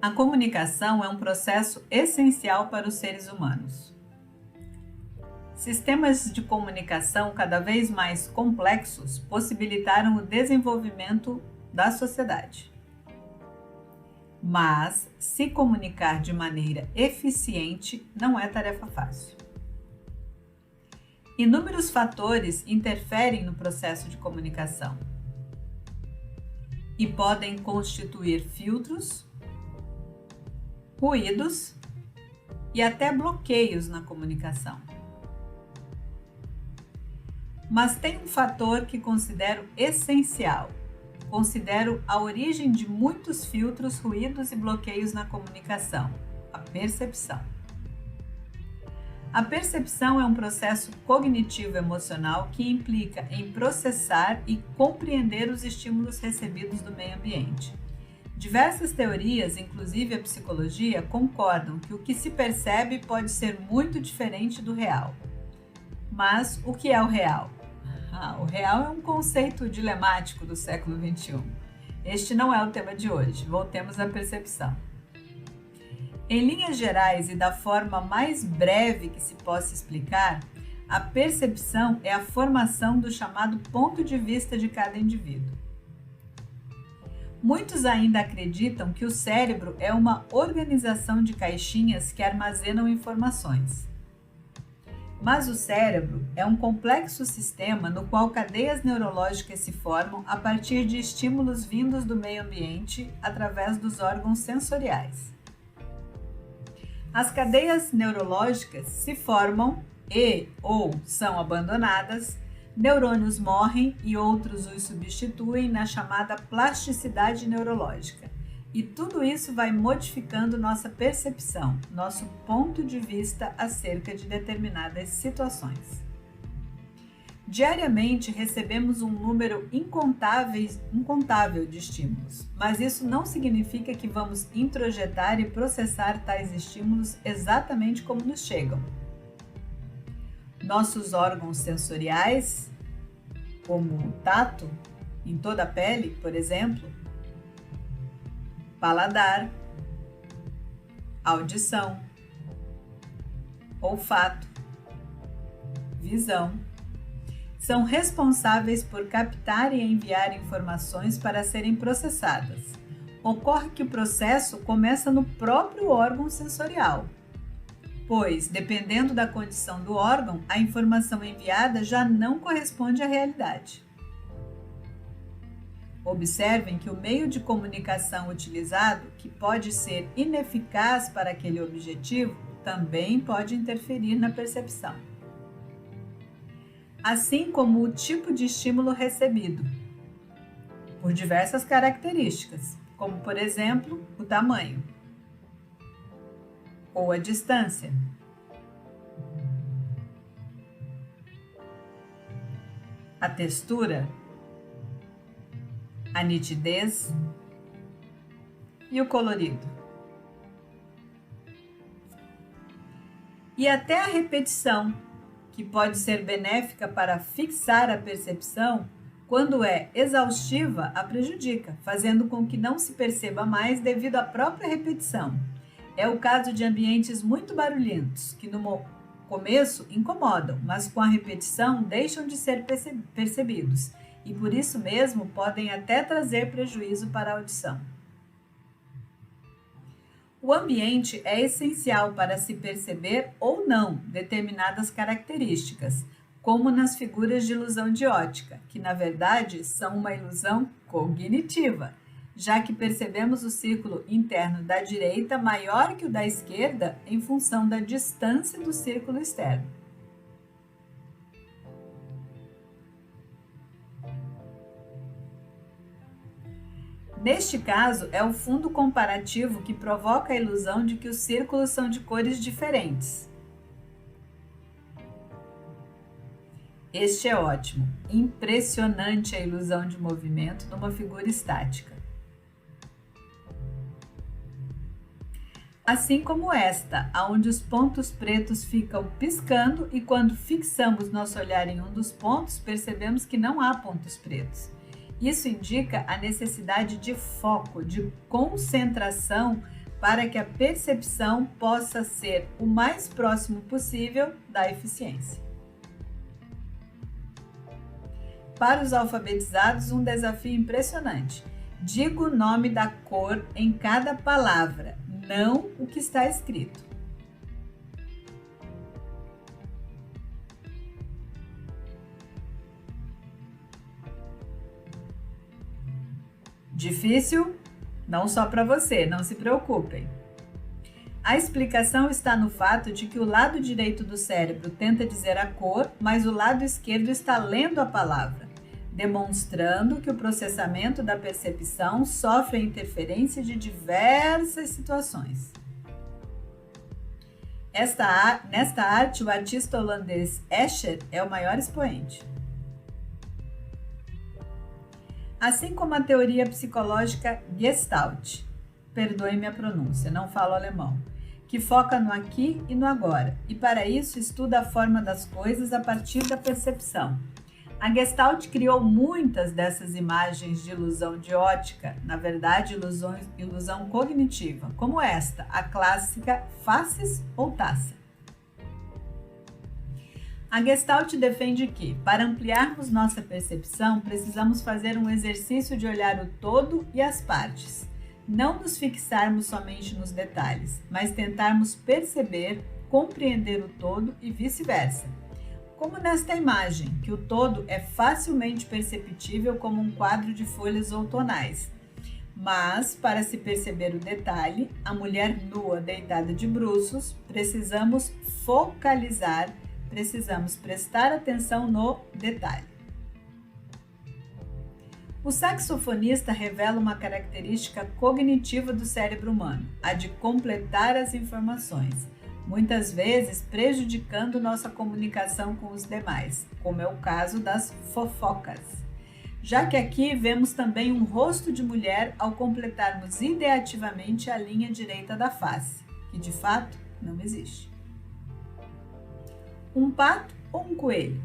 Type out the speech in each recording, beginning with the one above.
A comunicação é um processo essencial para os seres humanos. Sistemas de comunicação cada vez mais complexos possibilitaram o desenvolvimento da sociedade. Mas se comunicar de maneira eficiente não é tarefa fácil. Inúmeros fatores interferem no processo de comunicação e podem constituir filtros, ruídos e até bloqueios na comunicação. Mas tem um fator que considero essencial. Considero a origem de muitos filtros, ruídos e bloqueios na comunicação: a percepção. A percepção é um processo cognitivo-emocional que implica em processar e compreender os estímulos recebidos do meio ambiente. Diversas teorias, inclusive a psicologia, concordam que o que se percebe pode ser muito diferente do real. Mas o que é o real? O real é um conceito dilemático do século XXI. Este não é o tema de hoje, voltemos à percepção. Em linhas gerais e da forma mais breve que se possa explicar, a percepção é a formação do chamado ponto de vista de cada indivíduo. Muitos ainda acreditam que o cérebro é uma organização de caixinhas que armazenam informações. Mas o cérebro é um complexo sistema no qual cadeias neurológicas se formam a partir de estímulos vindos do meio ambiente através dos órgãos sensoriais. As cadeias neurológicas se formam ou são abandonadas, neurônios morrem e outros os substituem na chamada plasticidade neurológica. E tudo isso vai modificando nossa percepção, nosso ponto de vista acerca de determinadas situações. Diariamente recebemos um número incontável de estímulos, mas isso não significa que vamos introjetar e processar tais estímulos exatamente como nos chegam. Nossos órgãos sensoriais, como o tato, em toda a pele, por exemplo, paladar, audição, olfato, visão, são responsáveis por captar e enviar informações para serem processadas. Ocorre que o processo começa no próprio órgão sensorial, pois, dependendo da condição do órgão, a informação enviada já não corresponde à realidade. Observem que o meio de comunicação utilizado, que pode ser ineficaz para aquele objetivo, também pode interferir na percepção. Assim como o tipo de estímulo recebido, por diversas características, como, por exemplo, o tamanho ou a distância. A textura, a nitidez e o colorido. E até a repetição, que pode ser benéfica para fixar a percepção, quando é exaustiva, a prejudica, fazendo com que não se perceba mais devido à própria repetição. É o caso de ambientes muito barulhentos, que no começo incomodam, mas com a repetição deixam de ser percebidos. E por isso mesmo podem até trazer prejuízo para a audição. O ambiente é essencial para se perceber ou não determinadas características, como nas figuras de ilusão de ótica, que na verdade são uma ilusão cognitiva, já que percebemos o círculo interno da direita maior que o da esquerda em função da distância do círculo externo. Neste caso, é o fundo comparativo que provoca a ilusão de que os círculos são de cores diferentes. Este é ótimo, impressionante a ilusão de movimento numa figura estática. Assim como esta, onde os pontos pretos ficam piscando e quando fixamos nosso olhar em um dos pontos, percebemos que não há pontos pretos. Isso indica a necessidade de foco, de concentração para que a percepção possa ser o mais próximo possível da eficiência. Para os alfabetizados, um desafio impressionante. Diga o nome da cor em cada palavra, não o que está escrito. Difícil? Não só para você, não se preocupem. A explicação está no fato de que o lado direito do cérebro tenta dizer a cor, mas o lado esquerdo está lendo a palavra, demonstrando que o processamento da percepção sofre a interferência de diversas situações. Nesta arte, o artista holandês Escher é o maior expoente. Assim como a teoria psicológica Gestalt, perdoe-me a pronúncia, não falo alemão, que foca no aqui e no agora, e para isso estuda a forma das coisas a partir da percepção. A Gestalt criou muitas dessas imagens de ilusão de ótica, na verdade ilusão cognitiva, como esta, a clássica faces ou taça. A Gestalt defende que, para ampliarmos nossa percepção, precisamos fazer um exercício de olhar o todo e as partes. Não nos fixarmos somente nos detalhes, mas tentarmos perceber, compreender o todo e vice-versa. Como nesta imagem, que o todo é facilmente perceptível como um quadro de folhas outonais. Mas, para se perceber o detalhe, a mulher nua deitada de bruços, precisamos focalizar, precisamos prestar atenção no detalhe. O saxofonista revela uma característica cognitiva do cérebro humano, a de completar as informações, muitas vezes prejudicando nossa comunicação com os demais, como é o caso das fofocas. Já que aqui vemos também um rosto de mulher ao completarmos ideativamente a linha direita da face, que de fato não existe. Um pato ou um coelho?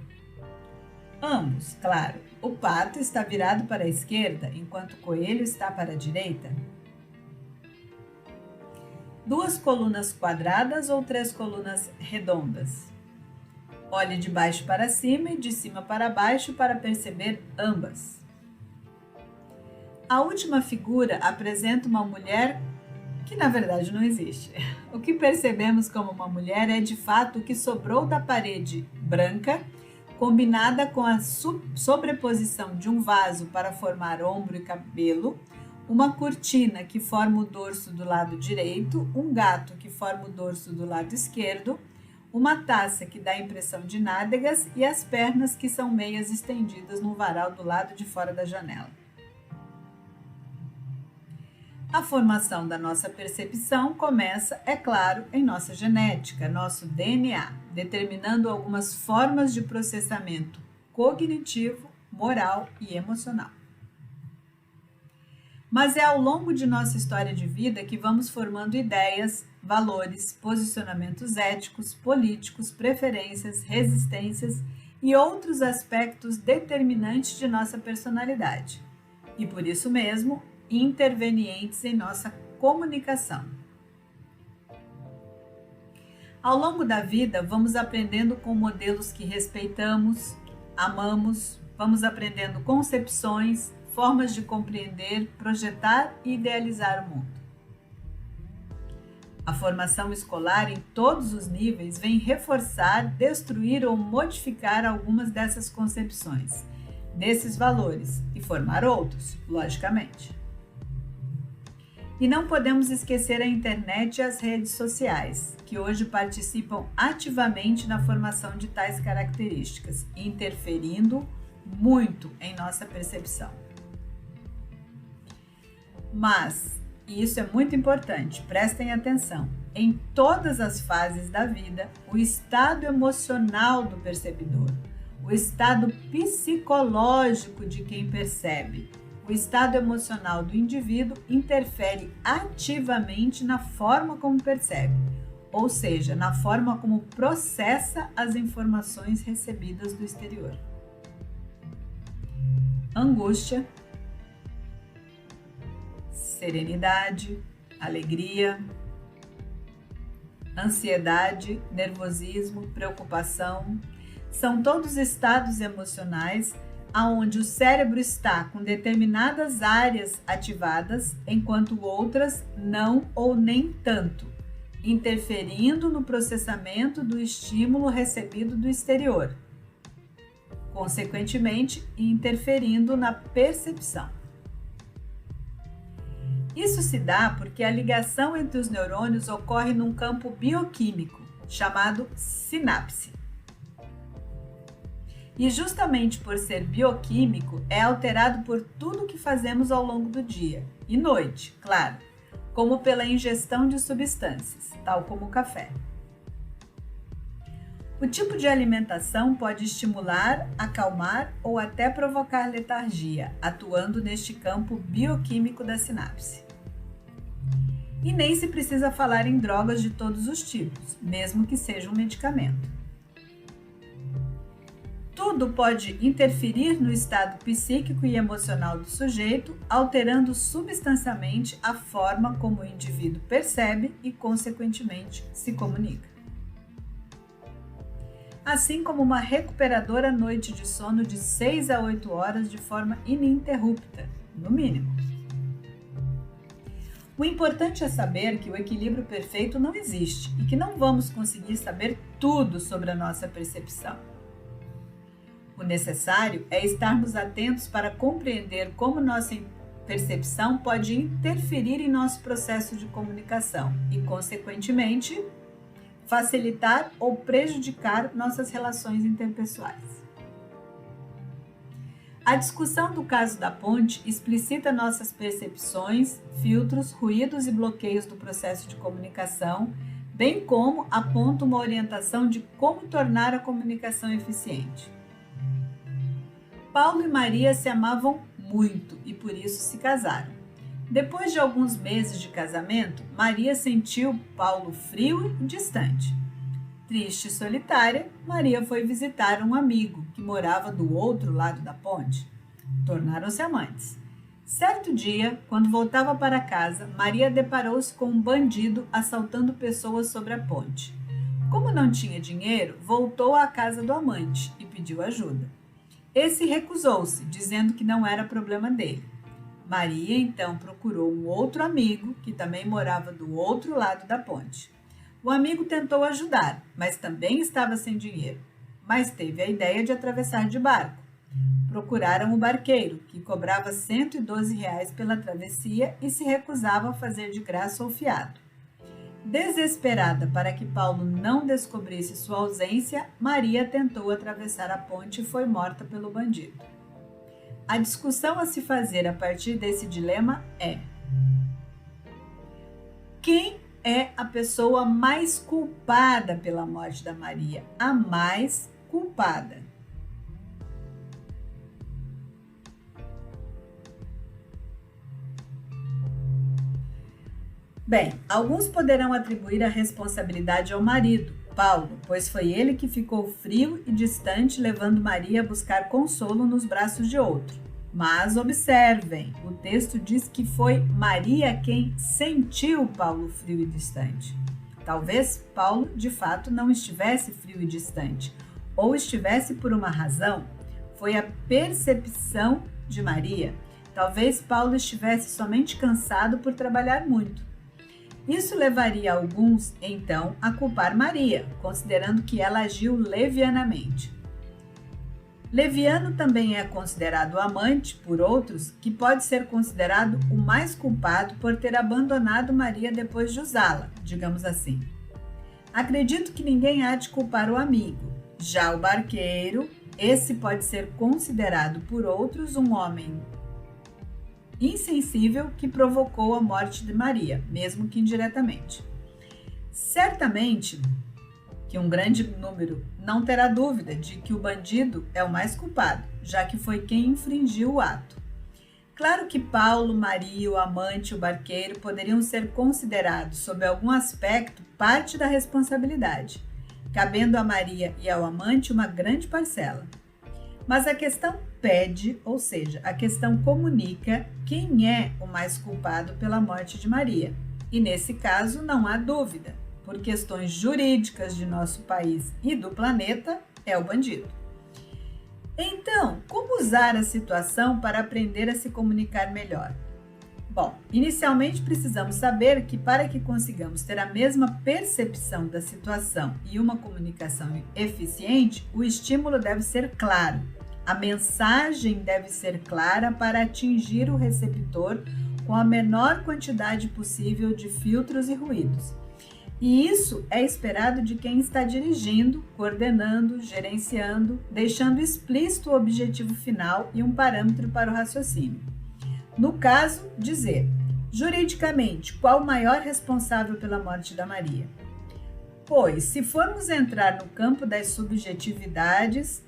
Ambos, claro. O pato está virado para a esquerda, enquanto o coelho está para a direita. Duas colunas quadradas ou três colunas redondas? Olhe de baixo para cima e de cima para baixo para perceber ambas. A última figura apresenta uma mulher que na verdade não existe. O que percebemos como uma mulher é de fato o que sobrou da parede branca, combinada com a sobreposição de um vaso para formar ombro e cabelo, uma cortina que forma o dorso do lado direito, um gato que forma o dorso do lado esquerdo, uma taça que dá a impressão de nádegas e as pernas que são meias estendidas no varal do lado de fora da janela. A formação da nossa percepção começa, é claro, em nossa genética, nosso DNA, determinando algumas formas de processamento cognitivo, moral e emocional. Mas é ao longo de nossa história de vida que vamos formando ideias, valores, posicionamentos éticos, políticos, preferências, resistências e outros aspectos determinantes de nossa personalidade. E por isso mesmo, intervenientes em nossa comunicação. Ao longo da vida, vamos aprendendo com modelos que respeitamos, amamos, vamos aprendendo concepções, formas de compreender, projetar e idealizar o mundo. A formação escolar em todos os níveis vem reforçar, destruir ou modificar algumas dessas concepções, desses valores e formar outros, logicamente. E não podemos esquecer a internet e as redes sociais, que hoje participam ativamente na formação de tais características, interferindo muito em nossa percepção. Mas, e isso é muito importante, prestem atenção, em todas as fases da vida, o estado emocional do percebedor, o estado psicológico de quem percebe, o estado emocional do indivíduo interfere ativamente na forma como percebe, ou seja, na forma como processa as informações recebidas do exterior. Angústia, serenidade, alegria, ansiedade, nervosismo, preocupação. São todos estados emocionais onde o cérebro está com determinadas áreas ativadas, enquanto outras não ou nem tanto, interferindo no processamento do estímulo recebido do exterior, consequentemente interferindo na percepção. Isso se dá porque a ligação entre os neurônios ocorre num campo bioquímico chamado sinapse. E justamente por ser bioquímico, é alterado por tudo que fazemos ao longo do dia e noite, claro, como pela ingestão de substâncias, tal como o café. O tipo de alimentação pode estimular, acalmar ou até provocar letargia, atuando neste campo bioquímico da sinapse. E nem se precisa falar em drogas de todos os tipos, mesmo que seja um medicamento. Tudo pode interferir no estado psíquico e emocional do sujeito, alterando substancialmente a forma como o indivíduo percebe e, consequentemente, se comunica. Assim como uma recuperadora noite de sono de 6 a 8 horas de forma ininterrupta, no mínimo. O importante é saber que o equilíbrio perfeito não existe e que não vamos conseguir saber tudo sobre a nossa percepção. O necessário é estarmos atentos para compreender como nossa percepção pode interferir em nosso processo de comunicação e, consequentemente, facilitar ou prejudicar nossas relações interpessoais. A discussão do caso da ponte explicita nossas percepções, filtros, ruídos e bloqueios do processo de comunicação, bem como aponta uma orientação de como tornar a comunicação eficiente. Paulo e Maria se amavam muito e por isso se casaram. Depois de alguns meses de casamento, Maria sentiu Paulo frio e distante. Triste e solitária, Maria foi visitar um amigo que morava do outro lado da ponte. Tornaram-se amantes. Certo dia, quando voltava para casa, Maria deparou-se com um bandido assaltando pessoas sobre a ponte. Como não tinha dinheiro, voltou à casa do amante e pediu ajuda. Esse recusou-se, dizendo que não era problema dele. Maria então procurou um outro amigo que também morava do outro lado da ponte. O amigo tentou ajudar, mas também estava sem dinheiro, mas teve a ideia de atravessar de barco. Procuraram o barqueiro, que cobrava R$ 112 pela travessia e se recusava a fazer de graça o fiado. Desesperada para que Paulo não descobrisse sua ausência, Maria tentou atravessar a ponte e foi morta pelo bandido. A discussão a se fazer a partir desse dilema é: quem é a pessoa mais culpada pela morte da Maria? A mais culpada. Bem, alguns poderão atribuir a responsabilidade ao marido, Paulo, pois foi ele que ficou frio e distante, levando Maria a buscar consolo nos braços de outro. Mas observem, o texto diz que foi Maria quem sentiu Paulo frio e distante. Talvez Paulo, de fato, não estivesse frio e distante, ou estivesse por uma razão. Foi a percepção de Maria. Talvez Paulo estivesse somente cansado por trabalhar muito. Isso levaria alguns, então, a culpar Maria, considerando que ela agiu levianamente. Leviano também é considerado o amante, por outros, que pode ser considerado o mais culpado por ter abandonado Maria depois de usá-la, digamos assim. Acredito que ninguém há de culpar o amigo. Já o barqueiro, esse pode ser considerado por outros um homem insensível que provocou a morte de Maria, mesmo que indiretamente. Certamente que um grande número não terá dúvida de que o bandido é o mais culpado, já que foi quem infringiu o ato. Claro que Paulo, Maria, o amante e o barqueiro poderiam ser considerados, sob algum aspecto, parte da responsabilidade, cabendo a Maria e ao amante uma grande parcela. Mas a questão pede, ou seja, a questão comunica quem é o mais culpado pela morte de Maria. E nesse caso não há dúvida, por questões jurídicas de nosso país e do planeta, é o bandido. Então, como usar a situação para aprender a se comunicar melhor? Bom, inicialmente precisamos saber que para que consigamos ter a mesma percepção da situação e uma comunicação eficiente, o estímulo deve ser claro. A mensagem deve ser clara para atingir o receptor com a menor quantidade possível de filtros e ruídos. E isso é esperado de quem está dirigindo, coordenando, gerenciando, deixando explícito o objetivo final e um parâmetro para o raciocínio. No caso, dizer, juridicamente, qual o maior responsável pela morte da Maria? Pois, se formos entrar no campo das subjetividades,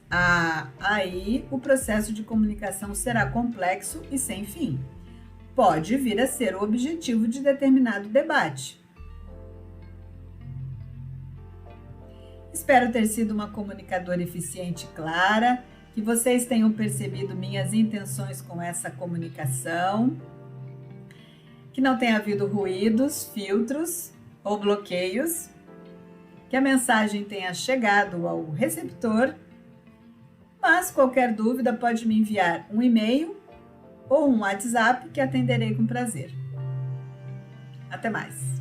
aí o processo de comunicação será complexo e sem fim. Pode vir a ser o objetivo de determinado debate. Espero ter sido uma comunicadora eficiente e clara, que vocês tenham percebido minhas intenções com essa comunicação, que não tenha havido ruídos, filtros ou bloqueios, que a mensagem tenha chegado ao receptor, mas qualquer dúvida pode me enviar um e-mail ou um WhatsApp que atenderei com prazer. Até mais!